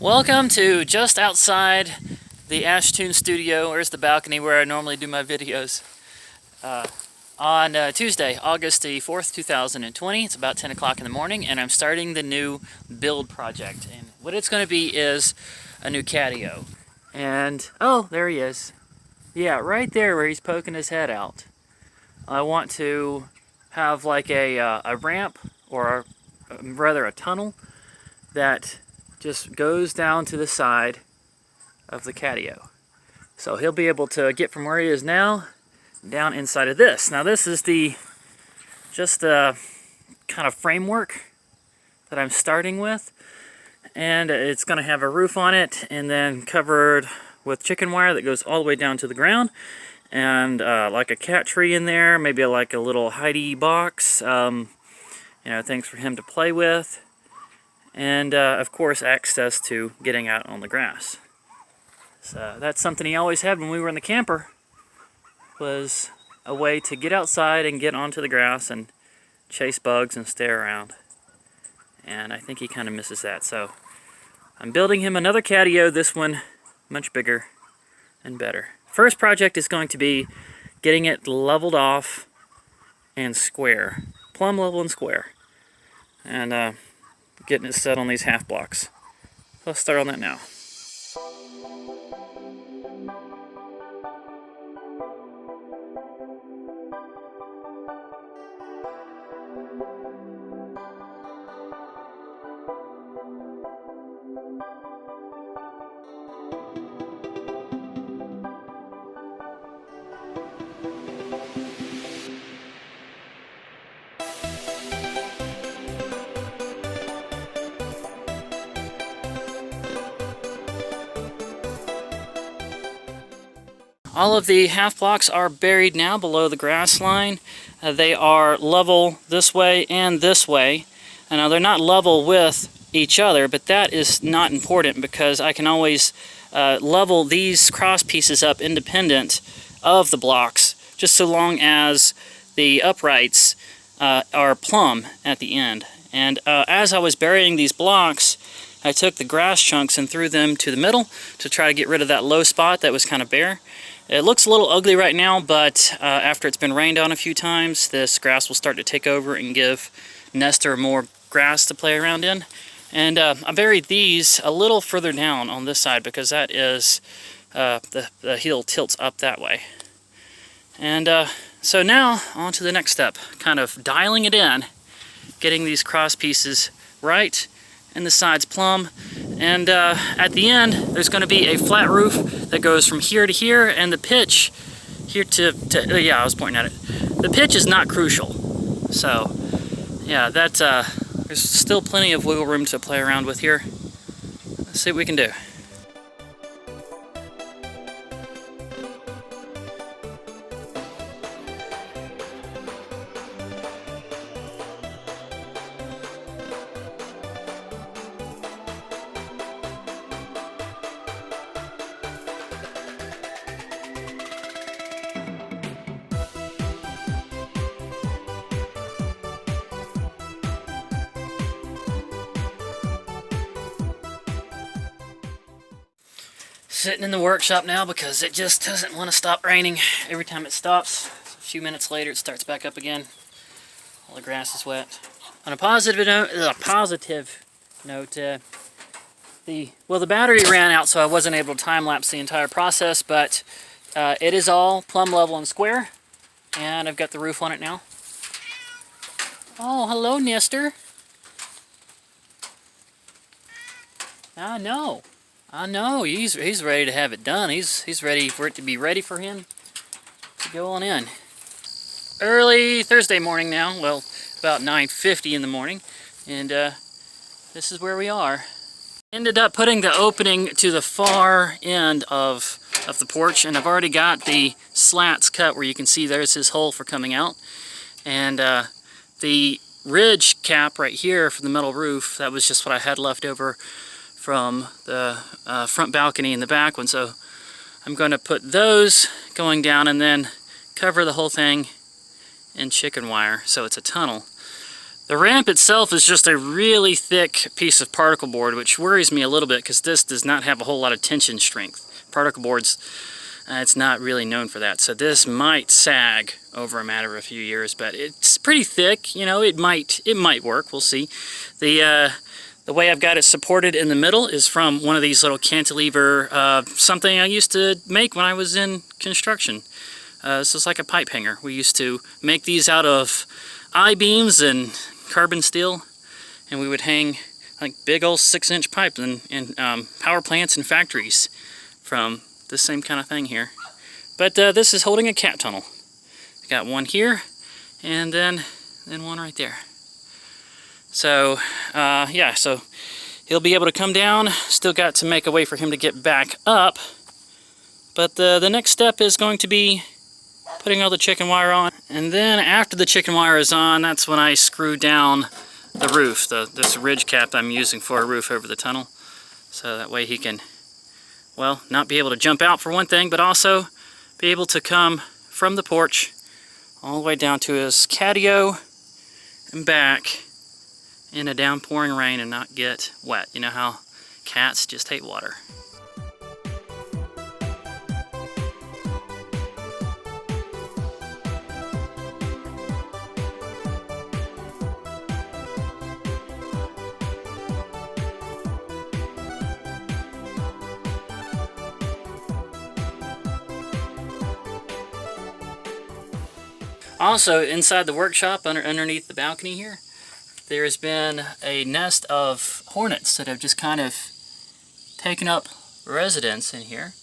Welcome to just outside the Ashtoons studio. Where's the balcony where I normally do my videos? On Tuesday, August the 4th, 2020. It's about 10 o'clock in the morning, and I'm starting the new build project. And what it's going to be is a new Catio. And, oh, there he is. Yeah, right there where he's poking his head out. I want to have like a ramp, or rather a tunnel, that just goes down to the side of the Catio. So he'll be able to get from where he is now down inside of this. Now this is just the kind of framework that I'm starting with, and it's going to have a roof on it and then covered with chicken wire that goes all the way down to the ground, and like a cat tree in there, maybe like a little hidey box, things for him to play with. And of course access to getting out on the grass. So that's something he always had when we were in the camper, was a way to get outside and get onto the grass and chase bugs and stay around. And I think he kind of misses that. So I'm building him another Catio, this one much bigger and better. First project is going to be getting it leveled off and square, plumb level and square. And getting it set on these half blocks. Let's start on that now. All of the half blocks are buried now below the grass line. They are level this way and this way. And now they're not level with each other, but that is not important because I can always level these cross pieces up independent of the blocks, just so long as the uprights are plumb at the end. And as I was burying these blocks, I took the grass chunks and threw them to the middle to try to get rid of that low spot that was kind of bare. It looks a little ugly right now, but after it's been rained on a few times, this grass will start to take over and give Nestor more grass to play around in. And I buried these a little further down on this side because that is, the heel tilts up that way. And so now on to the next step, kind of dialing it in, getting these cross pieces right and the sides plumb. And at the end, there's going to be a flat roof that goes from here to here, and the pitch here yeah, I was pointing at it. The pitch is not crucial. So, yeah, there's still plenty of wiggle room to play around with here. Let's see what we can do. Sitting in the workshop now because it just doesn't want to stop raining. Every time it stops, a few minutes later it starts back up again. All the grass is wet. On a positive note, the battery ran out, so I wasn't able to time-lapse the entire process, but it is all plumb level and square, and I've got the roof on it now. Oh, hello, Nestor. I know, he's ready to have it done. He's ready for it to be ready for him to go on in. Early Thursday morning now, well, about 9:50 in the morning, and this is where we are. Ended up putting the opening to the far end of the porch, and I've already got the slats cut where you can see there's his hole for coming out. And the ridge cap right here for the metal roof, that was just what I had left over from the front balcony in the back one. So I'm going to put those going down and then cover the whole thing in chicken wire so it's a tunnel. The ramp itself is just a really thick piece of particle board, which worries me a little bit because this does not have a whole lot of tension strength. Particle boards, it's not really known for that. So this might sag over a matter of a few years, but it's pretty thick. You know, it might work. We'll see. The way I've got it supported in the middle is from one of these little cantilever, something I used to make when I was in construction. This is like a pipe hanger. We used to make these out of I-beams and carbon steel, and we would hang like big old 6-inch pipes in power plants and factories from this same kind of thing here. But this is holding a cat tunnel. Got one here, and then one right there. So yeah, so he'll be able to come down. Still got to make a way for him to get back up. But the next step is going to be putting all the chicken wire on. And then after the chicken wire is on, that's when I screw down the roof, this ridge cap I'm using for a roof over the tunnel. So that way he can, well, not be able to jump out for one thing, but also be able to come from the porch all the way down to his catio and back in a downpouring rain and not get wet. You know how cats just hate water. Also, inside the workshop, underneath the balcony here, there's been a nest of hornets that have just kind of taken up residence in here.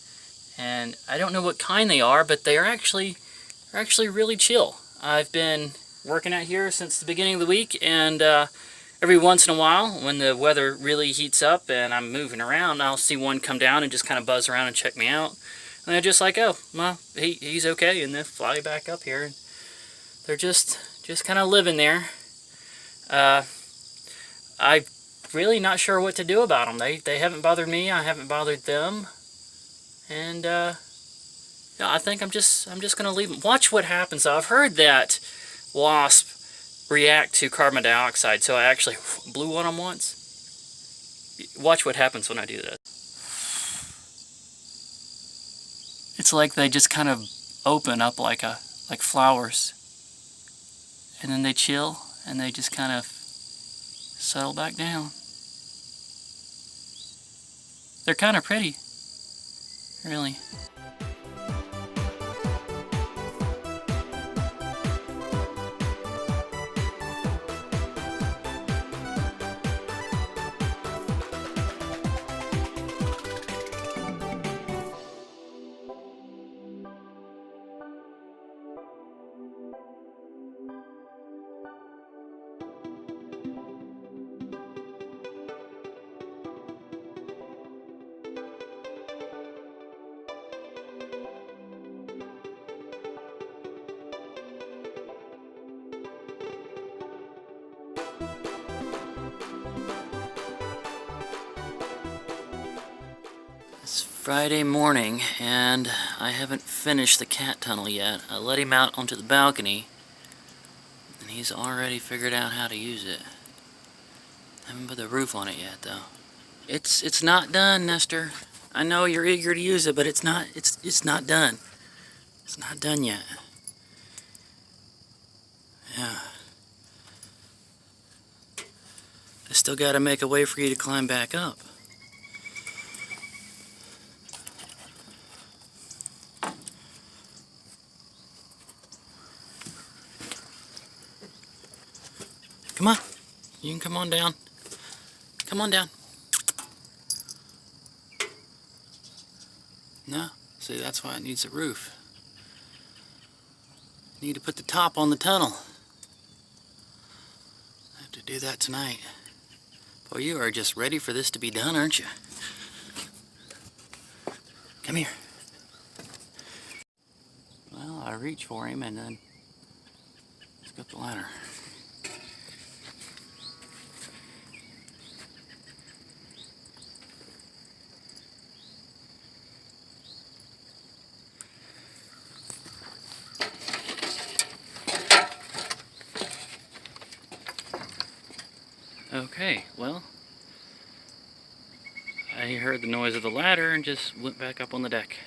And I don't know what kind they are, but they're actually really chill. I've been working out here since the beginning of the week, and every once in a while, when the weather really heats up and I'm moving around, I'll see one come down and just kind of buzz around and check me out. And they're just like, oh, well, he's okay, and they fly back up here. They're just kind of living there. I'm really not sure what to do about them. They haven't bothered me. I haven't bothered them. And yeah, I think I'm just gonna leave them. Watch what happens. I've heard that wasps react to carbon dioxide, so I actually blew on them once. Watch what happens when I do this. It's like they just kind of open up like flowers. And then they chill, and they just kind of settle back down. They're kind of pretty, really. It's Friday morning, and I haven't finished the cat tunnel yet. I let him out onto the balcony, and he's already figured out how to use it. I haven't put the roof on it yet, though. It's not done, Nestor. I know you're eager to use it, but it's not done. It's not done yet. Yeah. I still got to make a way for you to climb back up. Come on. You can come on down. Come on down. No? See, that's why it needs a roof. You need to put the top on the tunnel. I have to do that tonight. Boy, you are just ready for this to be done, aren't you? Come here. Well, I reach for him and then let's go up the ladder. Okay, well, I heard the noise of the ladder and just went back up on the deck.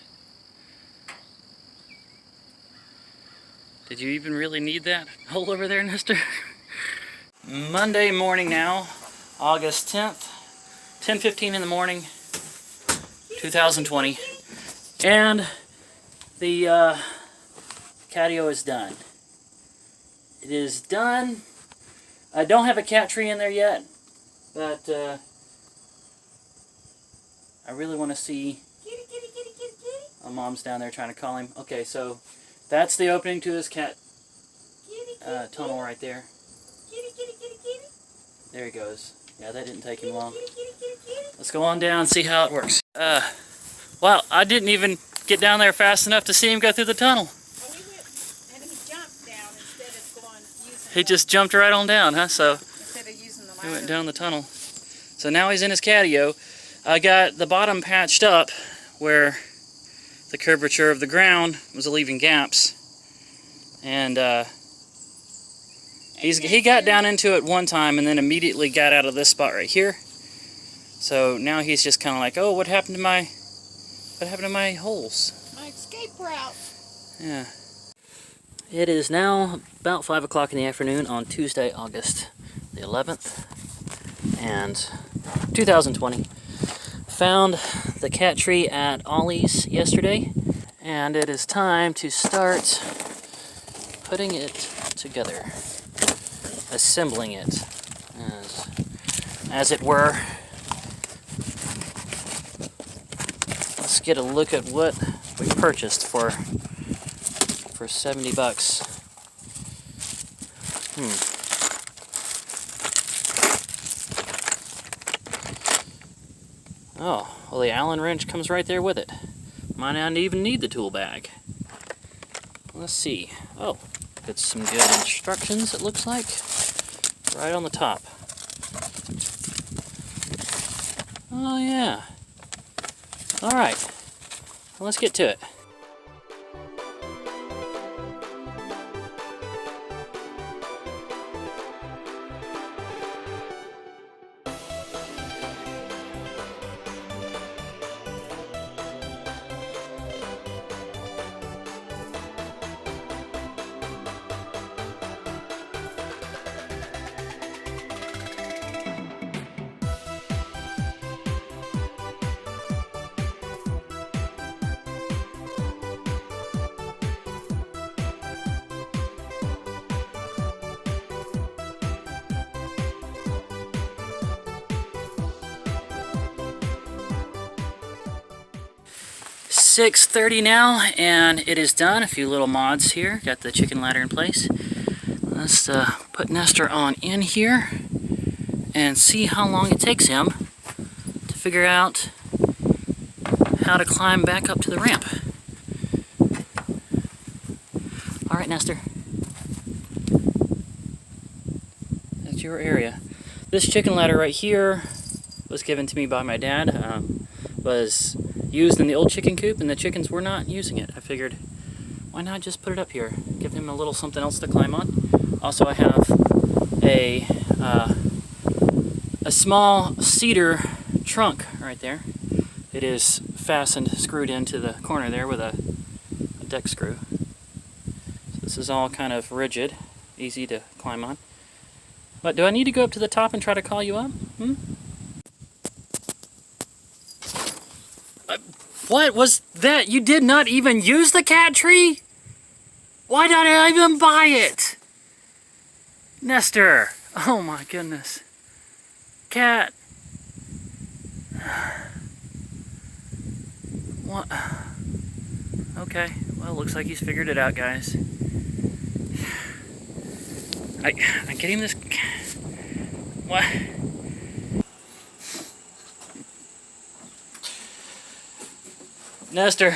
Did you even really need that hole over there, Nestor? Monday morning now, August 10th, 10:15 in the morning, 2020. And the Catio is done. It is done. I don't have a cat tree in there yet, but I really want to see. Oh, Mom's down there trying to call him. Okay, so that's the opening to this cat tunnel right there. There he goes. Yeah, that didn't take him long. Let's go on down and see how it works. Wow, I didn't even get down there fast enough to see him go through the tunnel. He jumped down instead of going using He just jumped right on down, huh? So instead of using the ladder. he went down the tunnel. So now he's in his Catio. I got the bottom patched up where the curvature of the ground was leaving gaps. And he got down into it one time and then immediately got out of this spot right here. So now he's just kind of like, oh, what happened to my holes? My escape route. Yeah. It is now about 5 o'clock in the afternoon on Tuesday, August the 11th, and 2020. Found the cat tree at Ollie's yesterday, and it is time to start putting it together, assembling it, as it were. Let's get a look at what we purchased for $70. Oh, well, the Allen wrench comes right there with it. Might not even need the tool bag. Let's see. Oh, got some good instructions, it looks like. Right on the top. Oh, yeah. Alright. Well, let's get to it. $6:30 now, and it is done. A few little mods here. Got the chicken ladder in place. Let's put Nestor on in here and see how long it takes him to figure out how to climb back up to the ramp. All right, Nestor. That's your area. This chicken ladder right here was given to me by my dad. Was used in the old chicken coop, and the chickens were not using it. I figured, why not just put it up here? Give him a little something else to climb on. Also, I have a small cedar trunk right there. It is fastened, screwed into the corner there with a deck screw. So this is all kind of rigid, easy to climb on. But do I need to go up to the top and try to call you up? What was that? You did not even use the cat tree? Why did I even buy it? Nestor! Oh my goodness. Cat. What? Okay, well, looks like he's figured it out, guys. I get him this... What? Nestor,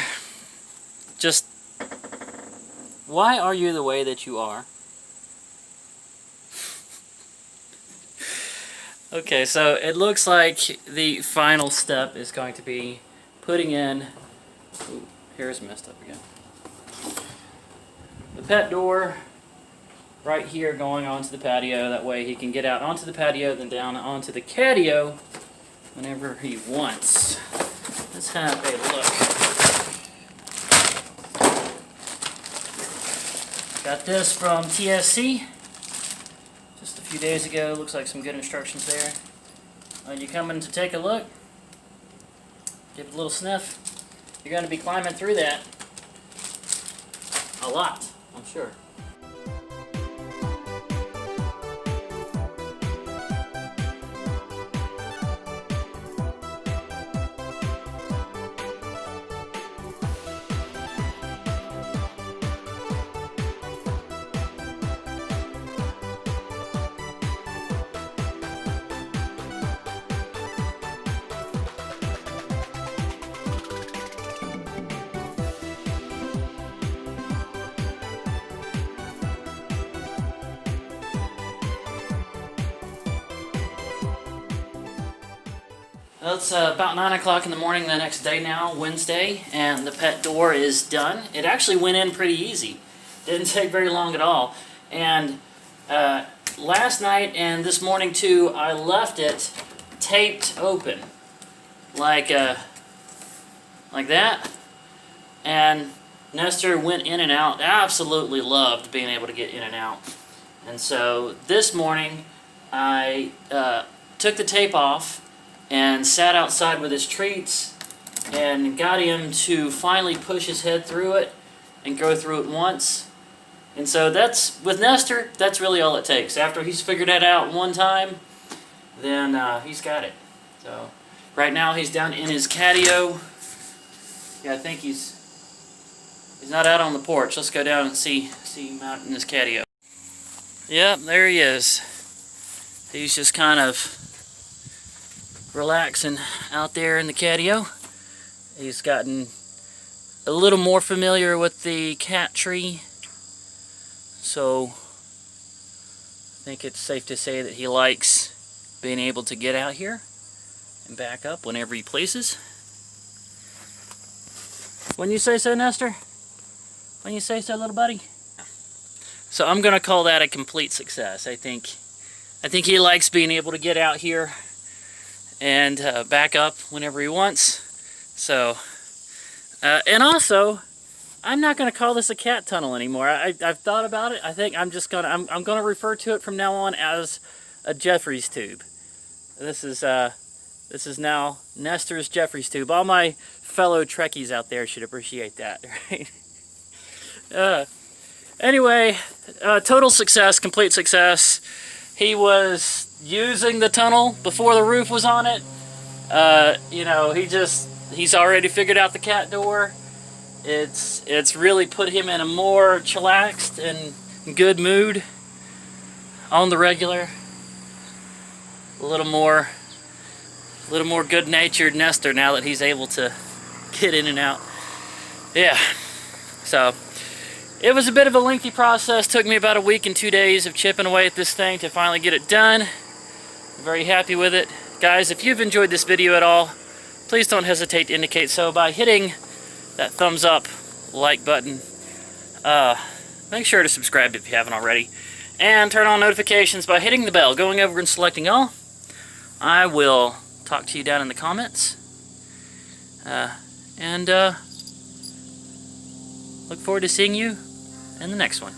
just, why are you the way that you are? Okay, so it looks like the final step is going to be putting in, ooh, here's messed up again. The pet door right here going onto the patio. That way he can get out onto the patio, then down onto the catio whenever he wants. Let's have a look. Got this from TSC just a few days ago. Looks like some good instructions there. When you come in to take a look, give it a little sniff. You're going to be climbing through that a lot, I'm sure. Well, it's about 9 o'clock in the morning the next day now, Wednesday, and the pet door is done. It actually went in pretty easy. Didn't take very long at all. And last night and this morning too, I left it taped open, like that. And Nestor went in and out. Absolutely loved being able to get in and out. And so this morning, I took the tape off and sat outside with his treats and got him to finally push his head through it and go through it once. And so that's, with Nestor, that's really all it takes. After he's figured that out one time, then he's got it. So right now he's down in his catio. Yeah, I think he's not out on the porch. Let's go down and see him out in his catio. Yep, there he is. He's just kind of relaxing out there in the catio. He's gotten a little more familiar with the cat tree, so I think it's safe to say that he likes being able to get out here and back up whenever he pleases. When you say so, Nestor? When you say so, little buddy? So I'm gonna call that a complete success. I think he likes being able to get out here and back up whenever he wants. So, and also, I'm not going to call this a cat tunnel anymore. I've thought about it. I think I'm just gonna I'm going to refer to it from now on as a Jeffries tube. This is now Nestor's Jeffries tube. All my fellow Trekkies out there should appreciate that, right? Anyway, total success, complete success. He was using the tunnel before the roof was on it. You know, he's already figured out the cat door. It's really put him in a more chillaxed and good mood on the regular. A little more good-natured Nestor now that he's able to get in and out. Yeah, so it was a bit of a lengthy process. Took me about a week and 2 days of chipping away at this thing to finally get it done. I'm very happy with it. Guys, if you've enjoyed this video at all, please don't hesitate to indicate so by hitting that thumbs up, like button. Make sure to subscribe if you haven't already. And turn on notifications by hitting the bell, going over and selecting all. I will talk to you down in the comments. And look forward to seeing you in the next one.